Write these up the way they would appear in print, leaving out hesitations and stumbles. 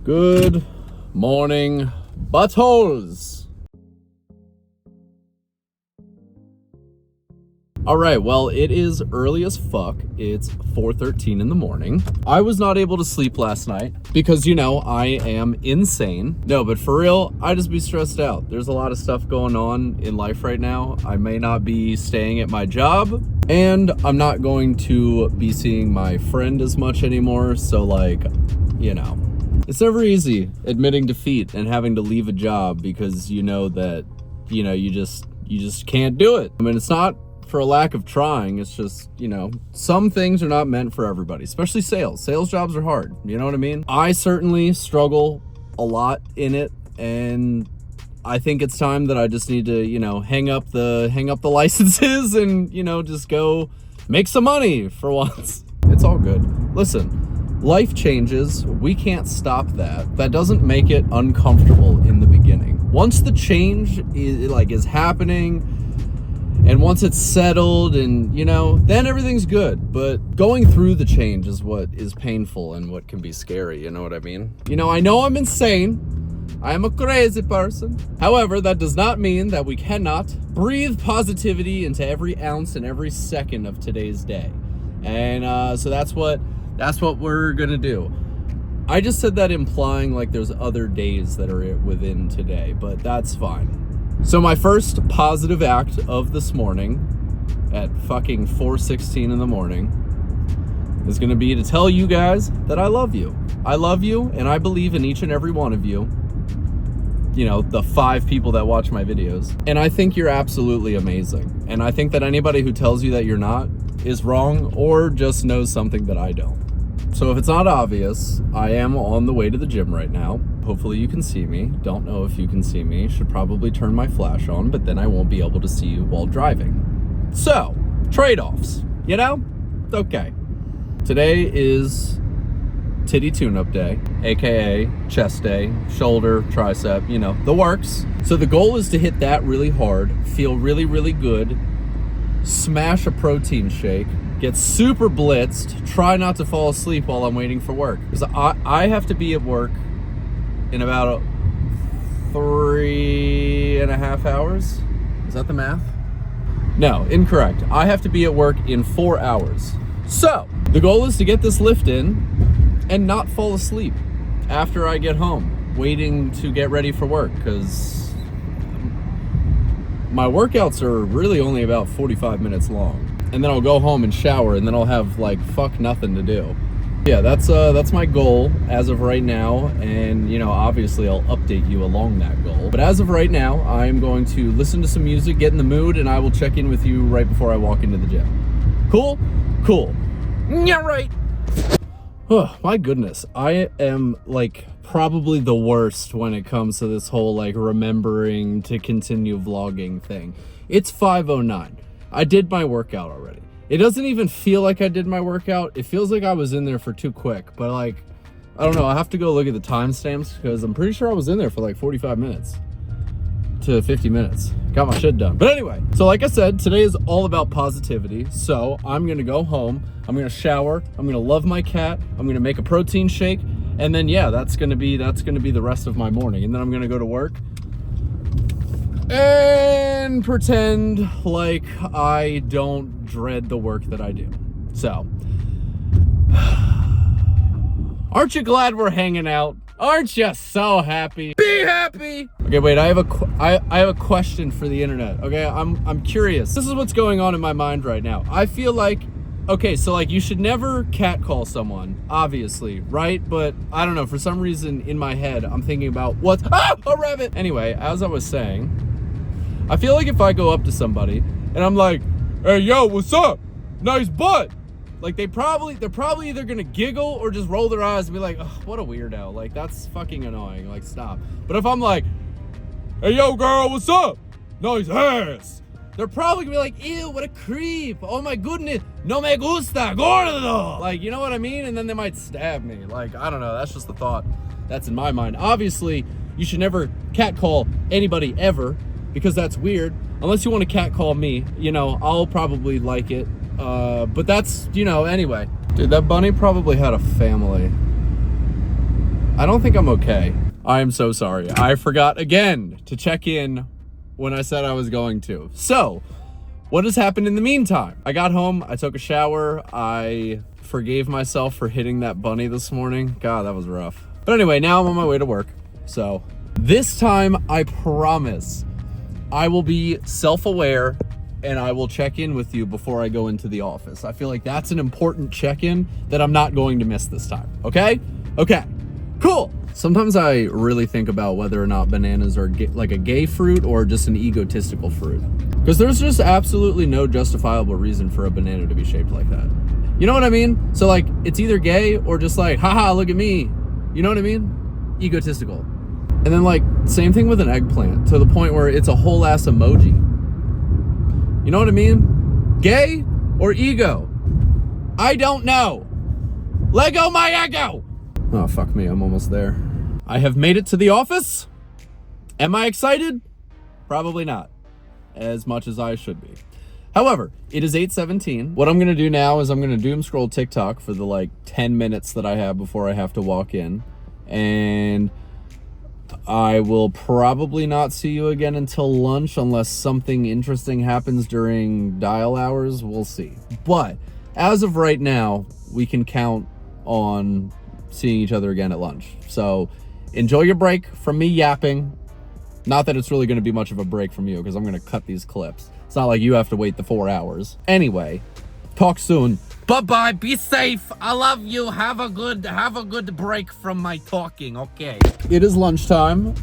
Good morning, buttholes. All right, well, it is early as fuck. It's 4:13 in the morning. I was not able to sleep last night because, you know, I am insane. No, but for real, I just be stressed out. There's a lot of stuff going on in life right now. I may not be staying at my job, and I'm not going to be seeing my friend as much anymore. So, like, you know, it's never easy admitting defeat and having to leave a job because you know that, you know, you just can't do it. I mean, it's not for a lack of trying. It's just, you know, some things are not meant for everybody, especially sales. Sales jobs are hard. You know what I mean? I certainly struggle a lot in it, and I think it's time that I just need to, you know, hang up the licenses and, you know, just go make some money for once. It's all good. Listen, life changes. We can't stop that. That doesn't make it uncomfortable in the beginning. Once the change is happening, and once it's settled and, you know, then everything's good. But going through the change is what is painful and what can be scary, you know what I mean? You know I'm insane. I am a crazy person. However, that does not mean that we cannot breathe positivity into every ounce and every second of today's day. And so that's what we're gonna do. I just said that implying like there's other days that are within today, but that's fine. So my first positive act of this morning at fucking 4:16 in the morning is going to be to tell you guys that I love you. I love you, and I believe in each and every one of you. You know, the 5 people that watch my videos. And I think you're absolutely amazing. And I think that anybody who tells you that you're not is wrong or just knows something that I don't. So if it's not obvious, I am on the way to the gym right now. Hopefully you can see me. Don't know if you can see me. Should probably turn my flash on, but then I won't be able to see you while driving. So, trade-offs, you know? Okay. Today is titty tune-up day, aka chest day, shoulder, tricep, you know, the works. So the goal is to hit that really hard, feel really, really good, smash a protein shake, get super blitzed, try not to fall asleep while I'm waiting for work. Because I have to be at work in about 3.5 hours. Is that the math? No, incorrect. I have to be at work in 4 hours. So, the goal is to get this lift in and not fall asleep after I get home, waiting to get ready for work, because my workouts are really only about 45 minutes long. And then I'll go home and shower, and then I'll have like fuck nothing to do. Yeah, that's my goal as of right now, and you know, obviously I'll update you along that goal. But as of right now, I'm going to listen to some music, get in the mood, and I will check in with you right before I walk into the gym. Cool? Cool. Yeah, right. Oh, my goodness. I am like probably the worst when it comes to this whole like remembering to continue vlogging thing. It's 5:09. I did my workout already. It doesn't even feel like I did my workout. It feels like I was in there for too quick, but like, I don't know. I have to go look at the timestamps because I'm pretty sure I was in there for like 45 minutes to 50 minutes. Got my shit done. But anyway, so like I said, today is all about positivity. So I'm going to go home. I'm going to shower. I'm going to love my cat. I'm going to make a protein shake. And then, yeah, that's going to be the rest of my morning. And then I'm going to go to work and pretend like I don't dread the work that I do. So, aren't you glad we're hanging out? Aren't you so happy? Be happy! Okay, wait, I have a question for the internet. Okay, I'm curious. This is what's going on in my mind right now. I feel like, okay, so like you should never catcall someone, obviously, right? But I don't know, for some reason in my head, I'm thinking about a rabbit! Anyway, as I was saying, I feel like if I go up to somebody and I'm like, hey, yo, what's up? Nice butt. Like they're probably either gonna giggle or just roll their eyes and be like, oh, what a weirdo. Like that's fucking annoying. Like stop. But if I'm like, hey, yo, girl, what's up? Nice ass. They're probably gonna be like, ew, what a creep. Oh my goodness. No me gusta, gordo. Like, you know what I mean? And then they might stab me. Like, I don't know. That's just the thought that's in my mind. Obviously, you should never catcall anybody ever, because that's weird. Unless you want to catcall me, you know, I'll probably like it. But that's, you know, anyway. Dude, that bunny probably had a family. I don't think I'm okay. I am so sorry. I forgot again to check in when I said I was going to. So, what has happened in the meantime? I got home, I took a shower, I forgave myself for hitting that bunny this morning. God, that was rough. But anyway, now I'm on my way to work. So, this time, I promise, I will be self-aware and I will check in with you before I go into the office. I feel like that's an important check-in that I'm not going to miss this time, okay? Okay, cool. Sometimes I really think about whether or not bananas are like a gay fruit or just an egotistical fruit. Because there's just absolutely no justifiable reason for a banana to be shaped like that. You know what I mean? So like, it's either gay or just like, haha, look at me. You know what I mean? Egotistical. And then like, same thing with an eggplant, to the point where it's a whole ass emoji. You know what I mean? Gay or ego? I don't know. Let go my ego! Oh, fuck me, I'm almost there. I have made it to the office. Am I excited? Probably not. As much as I should be. However, it is 8:17. What I'm gonna do now is I'm gonna doom scroll TikTok for the like 10 minutes that I have before I have to walk in. And I will probably not see you again until lunch unless something interesting happens during dial hours. We'll see. But as of right now, we can count on seeing each other again at lunch. So enjoy your break from me yapping. Not that it's really going to be much of a break from you, because I'm going to cut these clips. It's not like you have to wait the 4 hours. Anyway, talk soon. Bye-bye. Be safe. I love you. Have a good break from my talking, okay? It is lunchtime.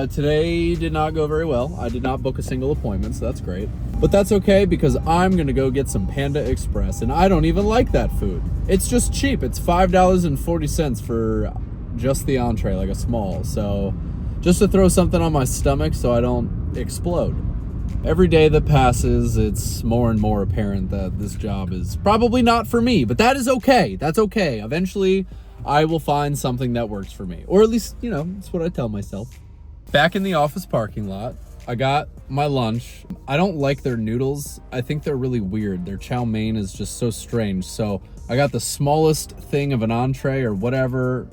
Today did not go very well. I did not book a single appointment, so that's great. But that's okay, because I'm going to go get some Panda Express, and I don't even like that food. It's just cheap. It's $5.40 for just the entree, like a small. So just to throw something on my stomach so I don't explode. Every day that passes, it's more and more apparent that this job is probably not for me, but that is okay. That's okay. Eventually, I will find something that works for me. Or at least, you know, that's what I tell myself. Back in the office parking lot, I got my lunch. I don't like their noodles. I think they're really weird. Their chow mein is just so strange. So I got the smallest thing of an entree or whatever.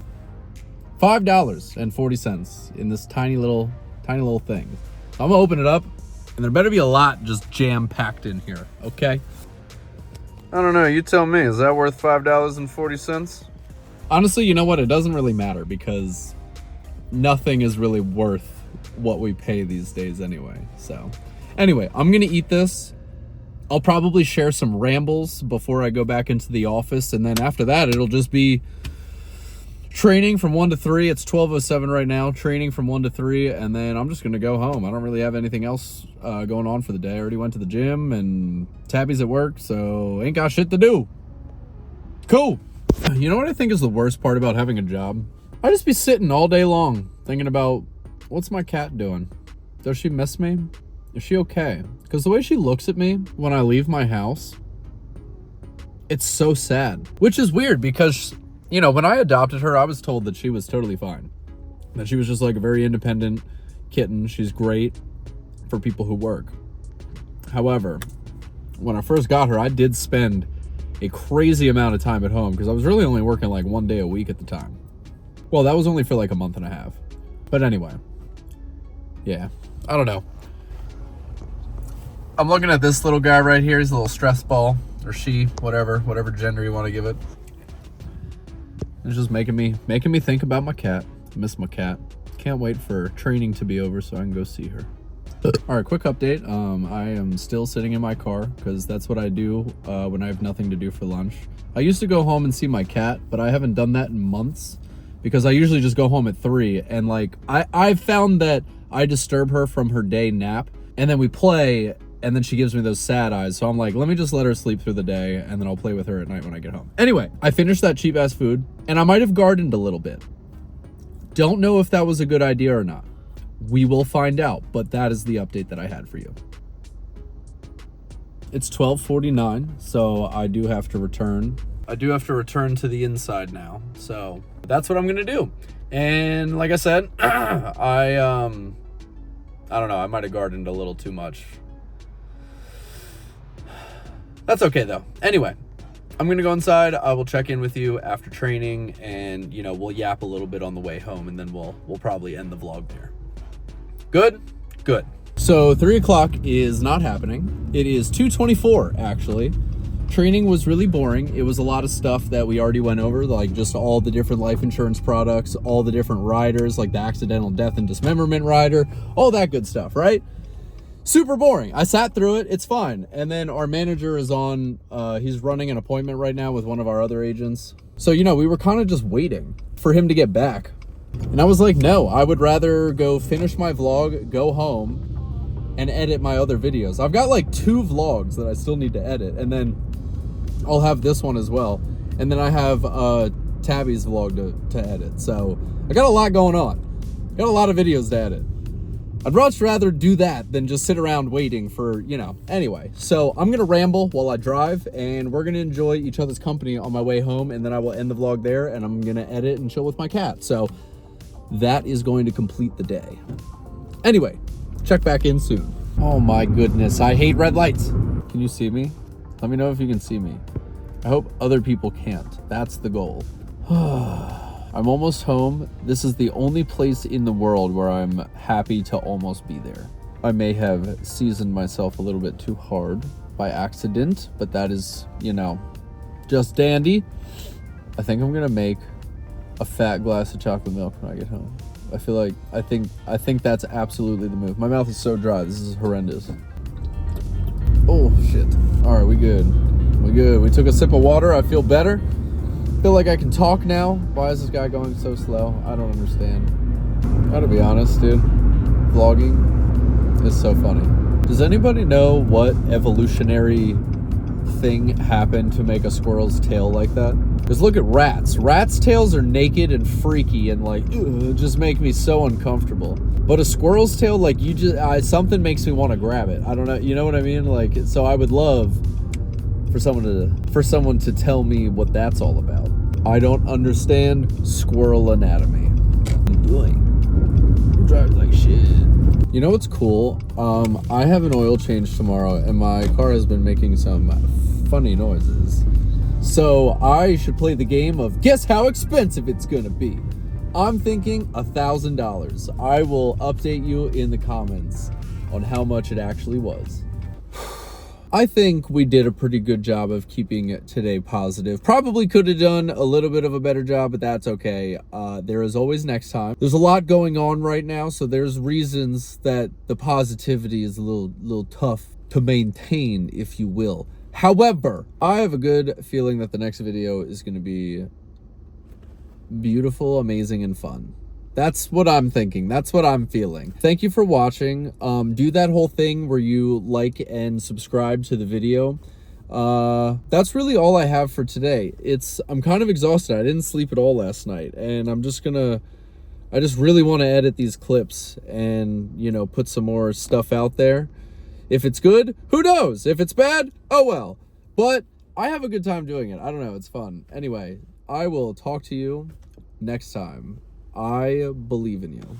$5.40 in this tiny little thing. So I'm gonna open it up. And there better be a lot just jam-packed in here, okay? I don't know, you tell me, is that worth $5.40? Honestly, you know what? It doesn't really matter, because nothing is really worth what we pay these days anyway. So, anyway, I'm gonna eat this. I'll probably share some rambles before I go back into the office, and then after that, it'll just be training from 1 to 3. It's 12:07 right now. Training from 1 to 3, and then I'm just gonna go home. I don't really have anything else going on for the day. I already went to the gym, and Tabby's at work, so ain't got shit to do. Cool. You know what I think is the worst part about having a job? I just be sitting all day long thinking about, what's my cat doing? Does she miss me? Is she okay? Because the way she looks at me when I leave my house, it's so sad. Which is weird, because you know, when I adopted her, I was told that she was totally fine. That she was just like a very independent kitten. She's great for people who work. However, when I first got her, I did spend a crazy amount of time at home, because I was really only working like 1 day a week at the time. Well, that was only for like a month and a half. But anyway, yeah, I don't know. I'm looking at this little guy right here. He's a little stress ball, or she, whatever gender you want to give it. It's just making me think about my cat. I miss my cat. Can't wait for training to be over so I can go see her. All right, quick update. I am still sitting in my car, because that's what I do when I have nothing to do for lunch. I used to go home and see my cat, but I haven't done that in months, because I usually just go home at 3, and like I've found that I disturb her from her day nap, and then we play, and then she gives me those sad eyes. So I'm like, let me just let her sleep through the day, and then I'll play with her at night when I get home. Anyway, I finished that cheap ass food, and I might have gardened a little bit. Don't know if that was a good idea or not. We will find out, but that is the update that I had for you. It's 12:49, so I do have to return. I do have to return to the inside now. So that's what I'm gonna do. And like I said, I don't know, I might have gardened a little too much. That's okay though. Anyway, I'm gonna go inside. I will check in with you after training, and you know, we'll yap a little bit on the way home, and then we'll probably end the vlog there. Good? Good. So 3 o'clock is not happening. It is 2:24 actually. Training was really boring. It was a lot of stuff that we already went over, like just all the different life insurance products, all the different riders, like the accidental death and dismemberment rider, all that good stuff, right? Super boring. I sat through it. It's fine. And then our manager is on, he's running an appointment right now with one of our other agents. So, you know, we were kind of just waiting for him to get back. And I was like, no, I would rather go finish my vlog, go home, and edit my other videos. I've got like 2 vlogs that I still need to edit. And then I'll have this one as well. And then I have Tabby's vlog to edit. So I got a lot going on. Got a lot of videos to edit. I'd much rather do that than just sit around waiting for, you know. Anyway, so I'm going to ramble while I drive, and we're going to enjoy each other's company on my way home, and then I will end the vlog there, and I'm going to edit and chill with my cat. So that is going to complete the day. Anyway, check back in soon. Oh my goodness, I hate red lights. Can you see me? Let me know if you can see me. I hope other people can't. That's the goal. I'm almost home. This is the only place in the world where I'm happy to almost be there. I may have seasoned myself a little bit too hard by accident, but that is, you know, just dandy. I think I'm gonna make a fat glass of chocolate milk when I get home. I think that's absolutely the move. My mouth is so dry. This is horrendous. Oh shit. All right, we good. We good. We took a sip of water. I feel better. Feel like I can talk now. Why is this guy going so slow? I don't understand. Gotta be honest, dude. Vlogging is so funny. Does anybody know what evolutionary thing happened to make a squirrel's tail like that? Because look at rats. Rats' tails are naked and freaky and like, just make me so uncomfortable. But a squirrel's tail, like something makes me want to grab it. I don't know. You know what I mean? Like, so I would love for someone to tell me what that's all about. I don't understand squirrel anatomy. What are you doing? You drive like shit. You know what's cool? I have an oil change tomorrow, and my car has been making some funny noises. So I should play the game of guess how expensive it's gonna be. I'm thinking $1,000. I will update you in the comments on how much it actually was. I think we did a pretty good job of keeping today positive. Probably could have done a little bit of a better job, but that's okay. There is always next time. There's a lot going on right now, so there's reasons that the positivity is a little tough to maintain, if you will. However, I have a good feeling that the next video is going to be beautiful, amazing, and fun. That's what I'm thinking. That's what I'm feeling. Thank you for watching. Do that whole thing where you like and subscribe to the video. That's really all I have for today. I'm kind of exhausted. I didn't sleep at all last night, and I just really want to edit these clips and, you know, put some more stuff out there. If it's good, who knows? If it's bad, oh well. But I have a good time doing it. I don't know. It's fun. Anyway, I will talk to you next time. I believe in you.